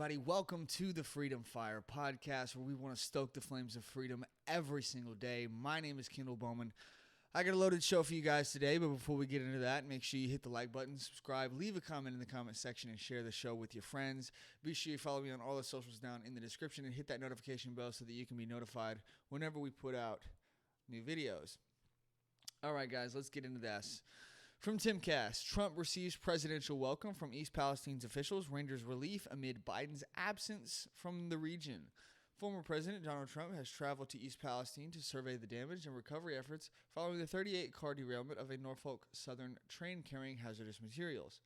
everybody? Welcome to the Freedom Fire podcast, where we want to stoke the flames of freedom every single day. My name is Kendall Bowman. I got a loaded show for you guys today, but before we get into that, make sure you hit the like button, subscribe, leave a comment in the comment section, and share the show with your friends. Be sure you follow me on all the socials down in the description and hit that notification bell so that you can be notified whenever we put out new videos. All right, guys, let's get into this. From Timcast, Trump receives presidential welcome from East Palestine's officials, renders relief amid Biden's absence from the region. Former President Donald Trump has traveled to East Palestine to survey the damage and recovery efforts following the 38-car derailment of a Norfolk Southern train carrying hazardous materials.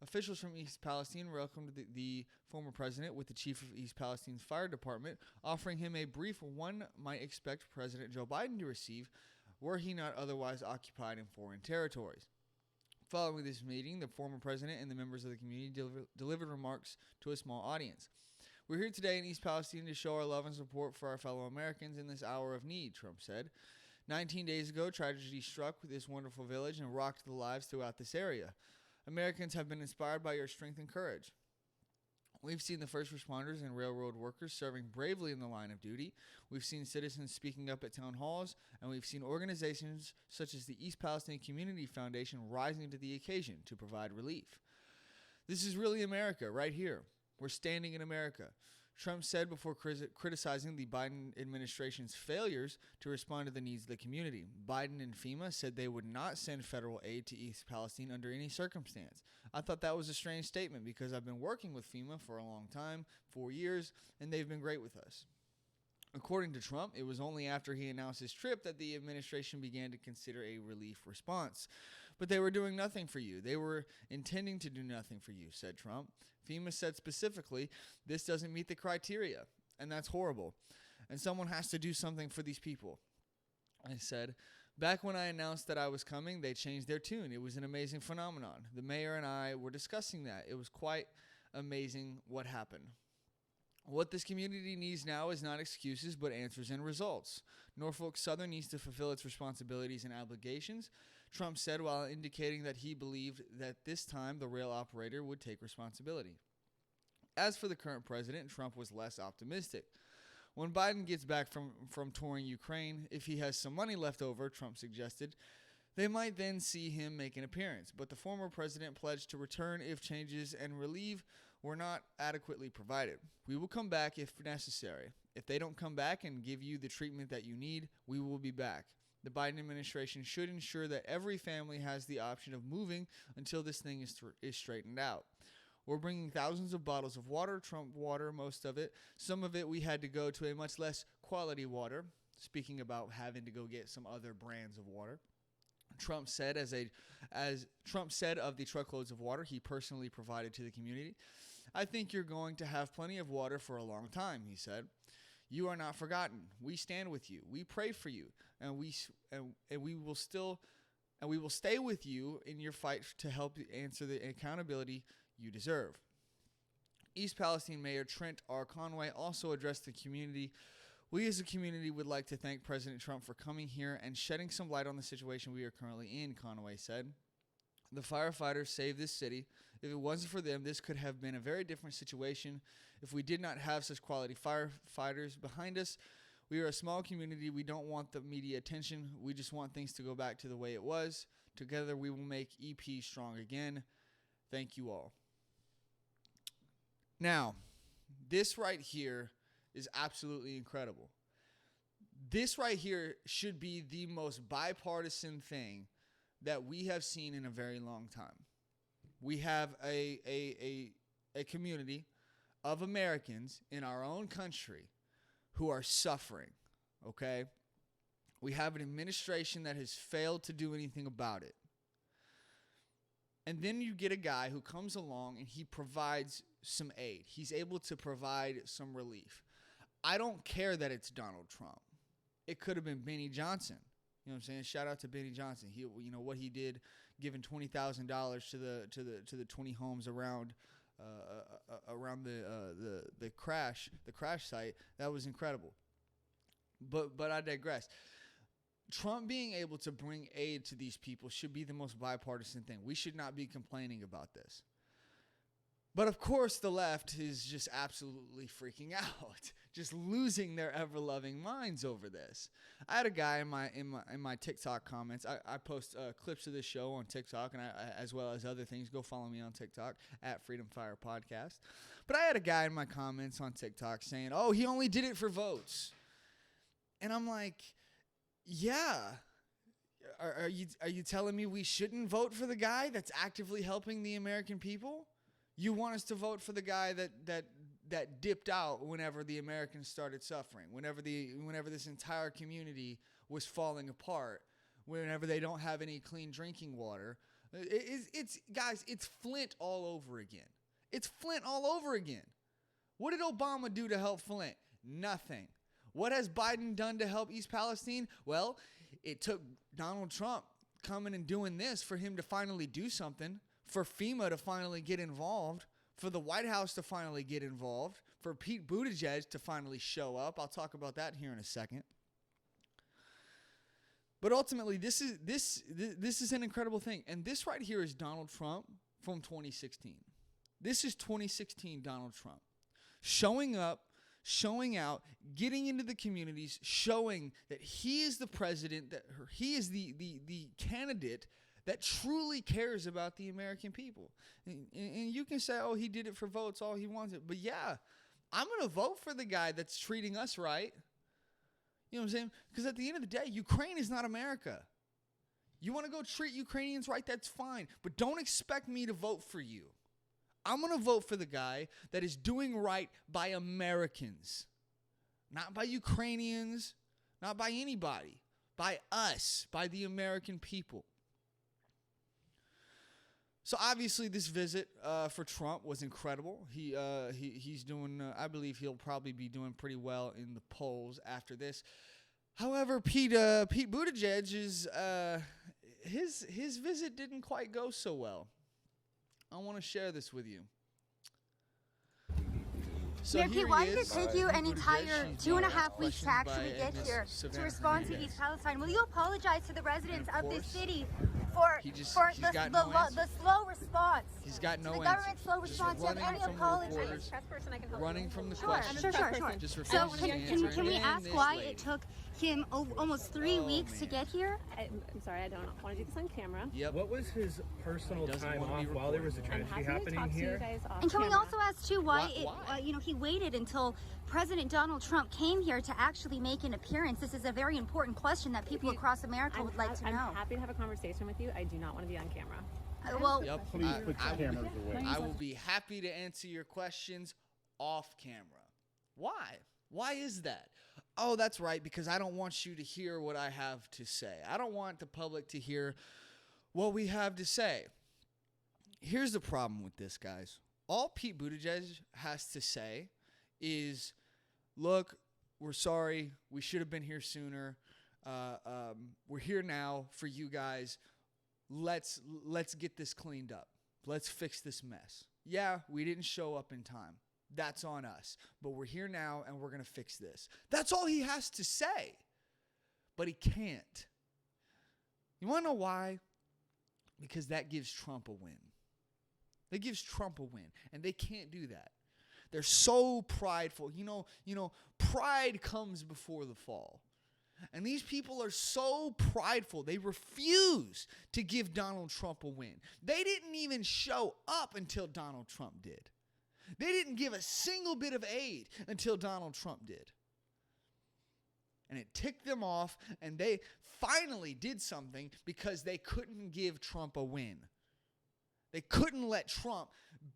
Officials from East Palestine welcomed the former president with the chief of East Palestine's fire department, offering him a brief one might expect President Joe Biden to receive were he not otherwise occupied in foreign territories. Following this meeting, the former president and the members of the community delivered remarks to a small audience. We're here today in East Palestine to show our love and support for our fellow Americans in this hour of need, Trump said. 19 days ago, tragedy struck this wonderful village and rocked the lives throughout this area. Americans have been inspired by your strength and courage. We've seen the first responders and railroad workers serving bravely in the line of duty. We've seen citizens speaking up at town halls, and we've seen organizations such as the East Palestine Community Foundation rising to the occasion to provide relief. This is really America right here. We're standing in America. Trump said before criticizing the Biden administration's failures to respond to the needs of the community. Biden and FEMA said they would not send federal aid to East Palestine under any circumstance. I thought that was a strange statement because I've been working with FEMA for a long time, 4 years, and they've been great with us. According to Trump, it was only after he announced his trip that the administration began to consider a relief response. But they were doing nothing for you. They were intending to do nothing for you, said Trump. FEMA said specifically, this doesn't meet the criteria, and that's horrible. And someone has to do something for these people. I said, back when I announced that I was coming, they changed their tune. It was an amazing phenomenon. The mayor and I were discussing that. It was quite amazing what happened. What this community needs now is not excuses, but answers and results. Norfolk Southern needs to fulfill its responsibilities and obligations, Trump said while indicating that he believed that this time the rail operator would take responsibility. As for the current president, Trump was less optimistic. When Biden gets back from touring Ukraine, if he has some money left over, Trump suggested, they might then see him make an appearance, but the former president pledged to return if changes and relief were not adequately provided. We will come back if necessary. If they don't come back and give you the treatment that you need, we will be back. The Biden administration should ensure that every family has the option of moving until this thing is straightened out. We're bringing thousands of bottles of water, Trump water, most of it. Some of it we had to go to a much less quality water, speaking about having to go get some other brands of water. Trump said as Trump said of the truckloads of water he personally provided to the community, I think you're going to have plenty of water for a long time, he said. You are not forgotten. We stand with you. We pray for you, and we will stay with you in your fight to help answer the accountability you deserve. East Palestine Mayor Trent R. Conway also addressed the community. We as a community would like to thank President Trump for coming here and shedding some light on the situation we are currently in, Conway said. The firefighters saved this city. If it wasn't for them, this could have been a very different situation. If we did not have such quality firefighters behind us, we are a small community. We don't want the media attention. We just want things to go back to the way it was. Together, we will make EP strong again. Thank you all. Now, this right here is absolutely incredible. This right here should be the most bipartisan thing that we have seen in a very long time. We have a community of Americans in our own country who are suffering, okay? We have an administration that has failed to do anything about it. And then you get a guy who comes along and he provides some aid. He's able to provide some relief. I don't care that it's Donald Trump. It could have been Benny Johnson. You know what I'm saying? Shout out to Benny Johnson. He, what he did, giving $20,000 to the 20 homes around the crash site. That was incredible. But I digress. Trump being able to bring aid to these people should be the most bipartisan thing. We should not be complaining about this. But of course, the left is just absolutely freaking out, just losing their ever-loving minds over this. I had a guy in my TikTok comments. I post clips of this show on TikTok, and as well as other things. Go follow me on TikTok at Freedom Fire Podcast. But I had a guy in my comments on TikTok saying, "Oh, he only did it for votes," and I'm like, "Yeah." Are you telling me we shouldn't vote for the guy that's actively helping the American people? You want us to vote for the guy that dipped out whenever the Americans started suffering, whenever this entire community was falling apart, whenever they don't have any clean drinking water. Guys, it's Flint all over again. It's Flint all over again. What did Obama do to help Flint? Nothing. What has Biden done to help East Palestine? Well, it took Donald Trump coming and doing this for him to finally do something, for FEMA to finally get involved, for the White House to finally get involved, for Pete Buttigieg to finally show up. I'll talk about that here in a second. But ultimately, this is an incredible thing. And this right here is Donald Trump from 2016. This is 2016 Donald Trump showing up, showing out, getting into the communities, showing that he is the president, that he is the candidate that truly cares about the American people. And you can say, oh, he did it for votes, all he wants it. But yeah, I'm going to vote for the guy that's treating us right. You know what I'm saying? Because at the end of the day, Ukraine is not America. You want to go treat Ukrainians right, that's fine. But don't expect me to vote for you. I'm going to vote for the guy that is doing right by Americans. Not by Ukrainians, not by anybody. By us, by the American people. So obviously this visit for Trump was incredible. He's doing, I believe he'll probably be doing pretty well in the polls after this. However, Pete Buttigieg is his visit didn't quite go so well. I want to share this with you. So Mayor Pete, why did it take you an entire 2.5 weeks to actually get here to respond to East Palestine? Will you apologize to the residents of this city for the slow response? He's got no answer. The government's slow response. Do you have any apology? Running from the questions. Sure. Just so can we ask why it took him almost 3 weeks to get here? I'm sorry, I don't want to do this on camera. Yep. What was his personal time off while there was a tragedy happening here? And can we also ask too why he waited until President Donald Trump came here to actually make an appearance? This is a very important question that people across America would like to know. I'm happy to have a conversation with you. I do not want to be on camera. Please put the cameras away. I will be happy to answer your questions off camera. Why? Why is that? Oh, that's right, because I don't want you to hear what I have to say. I don't want the public to hear what we have to say. Here's the problem with this, guys. All Pete Buttigieg has to say is, look, we're sorry. We should have been here sooner. We're here now for you guys. Let's get this cleaned up. Let's fix this mess. Yeah, we didn't show up in time. That's on us. But we're here now, and we're going to fix this. That's all he has to say. But he can't. You want to know why? Because that gives Trump a win. That gives Trump a win. And they can't do that. They're so prideful. You know, pride comes before the fall. And these people are so prideful. They refuse to give Donald Trump a win. They didn't even show up until Donald Trump did. They didn't give a single bit of aid until Donald Trump did. And it ticked them off, and they finally did something because they couldn't give Trump a win. They couldn't let Trump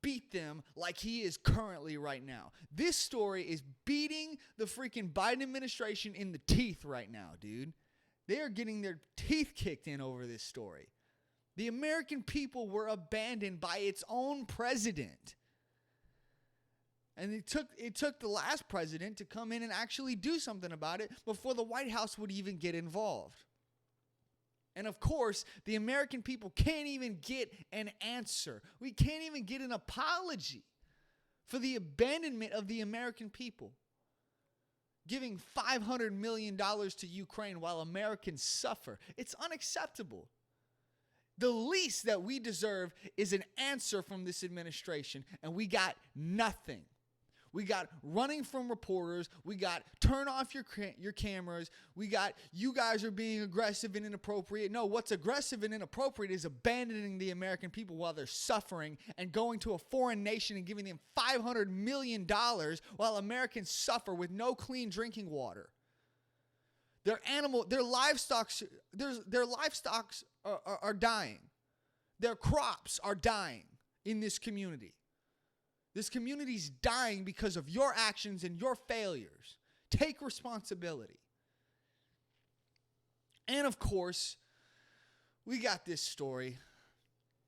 beat them like he is currently right now. This story is beating the freaking Biden administration in the teeth right now, dude. They are getting their teeth kicked in over this story. The American people were abandoned by its own president. And it took the last president to come in and actually do something about it before the White House would even get involved. And of course, the American people can't even get an answer. We can't even get an apology for the abandonment of the American people. Giving $500 million to Ukraine while Americans suffer. It's unacceptable. The least that we deserve is an answer from this administration, and we got nothing. We got running from reporters. We got turn off your cameras. We got you guys are being aggressive and inappropriate. No, what's aggressive and inappropriate is abandoning the American people while they're suffering and going to a foreign nation and giving them $500 million while Americans suffer with no clean drinking water. Their livestock are dying. Their crops are dying in this community. This community's dying because of your actions and your failures. Take responsibility. And of course, we got this story.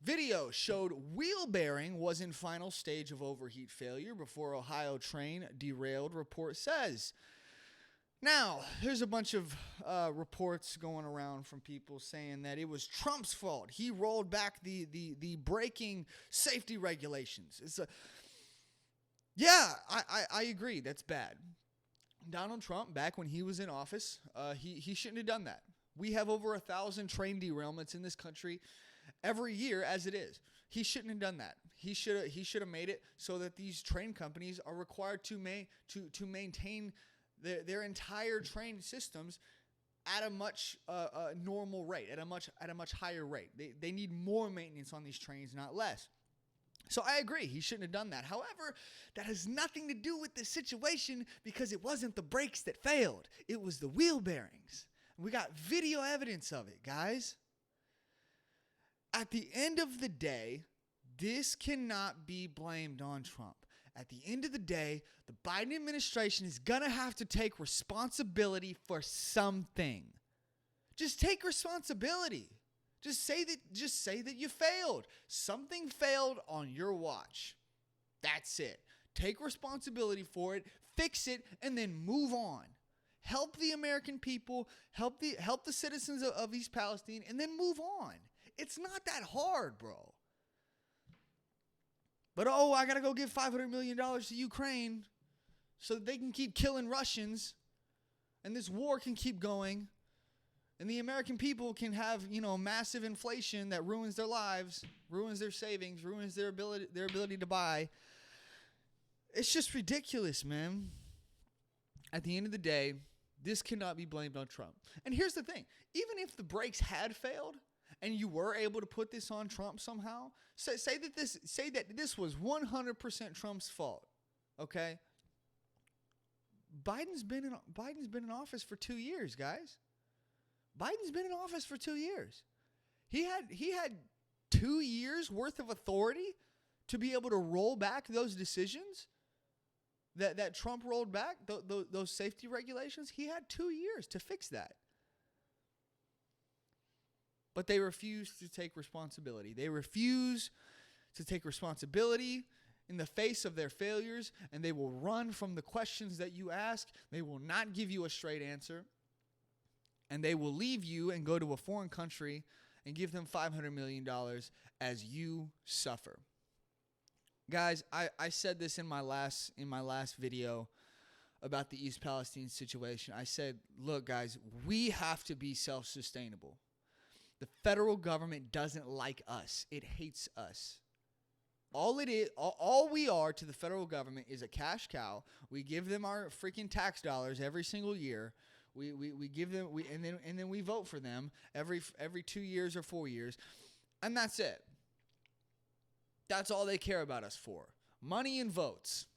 Video showed wheel bearing was in final stage of overheat failure before Ohio train derailed, report says. Now, there's a bunch of reports going around from people saying that it was Trump's fault. He rolled back the braking safety regulations. I agree. That's bad. Donald Trump, back when he was in office, he shouldn't have done that. We have over 1,000 train derailments in this country every year as it is. He shouldn't have done that. He should have made it so that these train companies are required to maintain their entire train systems at a much normal rate, at a much higher rate. They need more maintenance on these trains, not less. So I agree, he shouldn't have done that. However, that has nothing to do with this situation because it wasn't the brakes that failed. It was the wheel bearings. We got video evidence of it, guys. At the end of the day, this cannot be blamed on Trump. At the end of the day, the Biden administration is going to have to take responsibility for something. Just take responsibility. Just say that you failed. Something failed on your watch. That's it. Take responsibility for it, fix it, and then move on. Help the American people, help the citizens of East Palestine, and then move on. It's not that hard, bro. But I got to go give $500 million to Ukraine so that they can keep killing Russians and this war can keep going. And the American people can have, massive inflation that ruins their lives, ruins their savings, ruins their ability to buy. It's just ridiculous, man. At the end of the day, this cannot be blamed on Trump. And here's the thing. Even if the brakes had failed and you were able to put this on Trump somehow, say that this was 100% Trump's fault, okay? Biden's been in office for 2 years, guys. Biden's been in office for 2 years. He had 2 years worth of authority to be able to roll back those decisions that Trump rolled back, those safety regulations. He had 2 years to fix that. But they refuse to take responsibility. They refuse to take responsibility in the face of their failures, and they will run from the questions that you ask. They will not give you a straight answer. And they will leave you and go to a foreign country and give them $500 million as you suffer. Guys, I said this in my last video about the East Palestine situation. I said, look, guys, we have to be self-sustainable. The federal government doesn't like us. It hates us. All we are to the federal government is a cash cow. We give them our freaking tax dollars every single year. We give them and then we vote for them every 2 years or 4 years, and that's it. That's all they care about us for. Money and votes.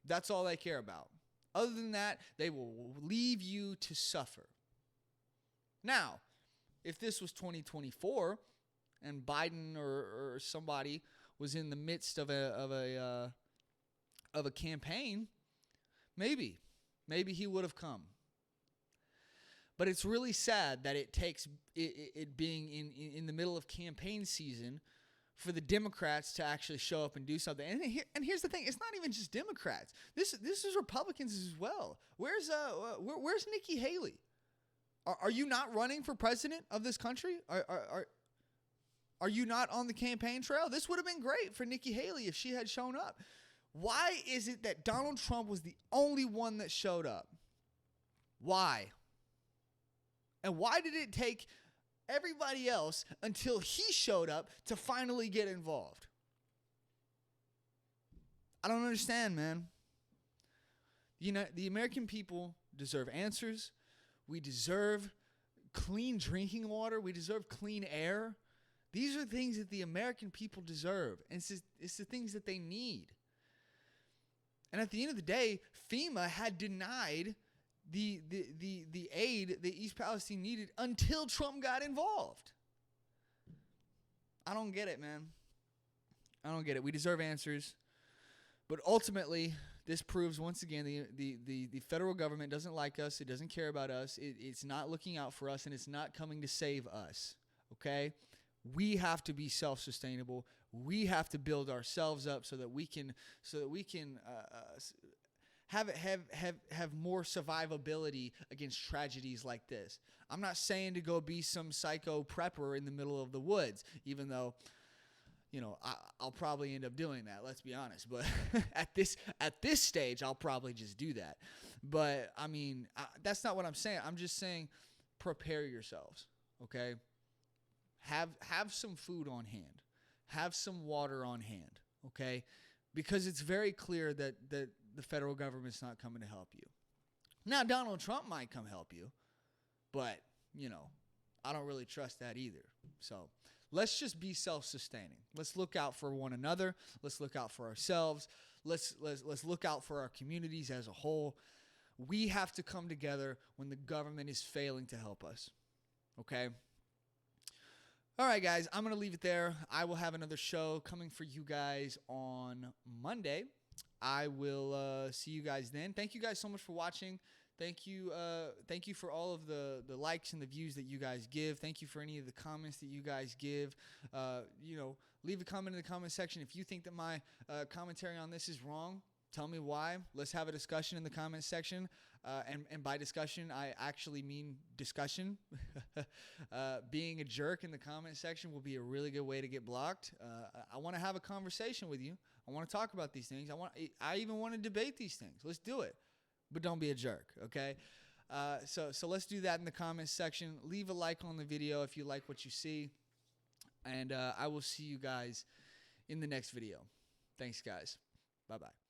That's all they care about. Other than that, they will leave you to suffer. Now, if this was 2024 and Biden or somebody was in the midst of a campaign, maybe he would have come. But it's really sad that it takes it being in the middle of campaign season for the Democrats to actually show up and do something. And here's the thing: it's not even just Democrats. This is Republicans as well. Where's Nikki Haley? Are you not running for president of this country? Are you not on the campaign trail? This would have been great for Nikki Haley if she had shown up. Why is it that Donald Trump was the only one that showed up? Why? And why did it take everybody else until he showed up to finally get involved. I don't understand, man. You know, the American people deserve answers. We deserve clean drinking water. We deserve clean air. These are things that the American people deserve. And it's the things that they need. And at the end of the day, FEMA had denied the aid that East Palestine needed until Trump got involved. I don't get it, man. I don't get it. We deserve answers. But ultimately, this proves once again the federal government doesn't like us. It doesn't care about us. It's not looking out for us, and it's not coming to save us. Okay? We have to be self-sustainable. We have to build ourselves up so that we can have more survivability against tragedies like this. I'm not saying to go be some psycho prepper in the middle of the woods, even though, you know, I'll probably end up doing that. Let's be honest. But at this stage, I'll probably just do that. But I mean, that's not what I'm saying. I'm just saying, prepare yourselves. Okay. Have some food on hand. Have some water on hand, okay? Because it's very clear that the federal government's not coming to help you. Now, Donald Trump might come help you, but, you know, I don't really trust that either. So let's just be self-sustaining. Let's look out for one another. Let's look out for ourselves. Let's look out for our communities as a whole. We have to come together when the government is failing to help us, okay? All right, guys, I'm going to leave it there. I will have another show coming for you guys on Monday. I will see you guys then. Thank you guys so much for watching. Thank you for all of the likes and the views that you guys give. Thank you for any of the comments that you guys give. You know, leave a comment in the comment section. If you think that my commentary on this is wrong, tell me why. Let's have a discussion in the comment section. And by discussion, I actually mean discussion. Being a jerk in the comment section will be a really good way to get blocked. I want to have a conversation with you. I want to talk about these things. I even want to debate these things. Let's do it. But don't be a jerk, okay? So let's do that in the comments section. Leave a like on the video if you like what you see. And I will see you guys in the next video. Thanks, guys. Bye-bye.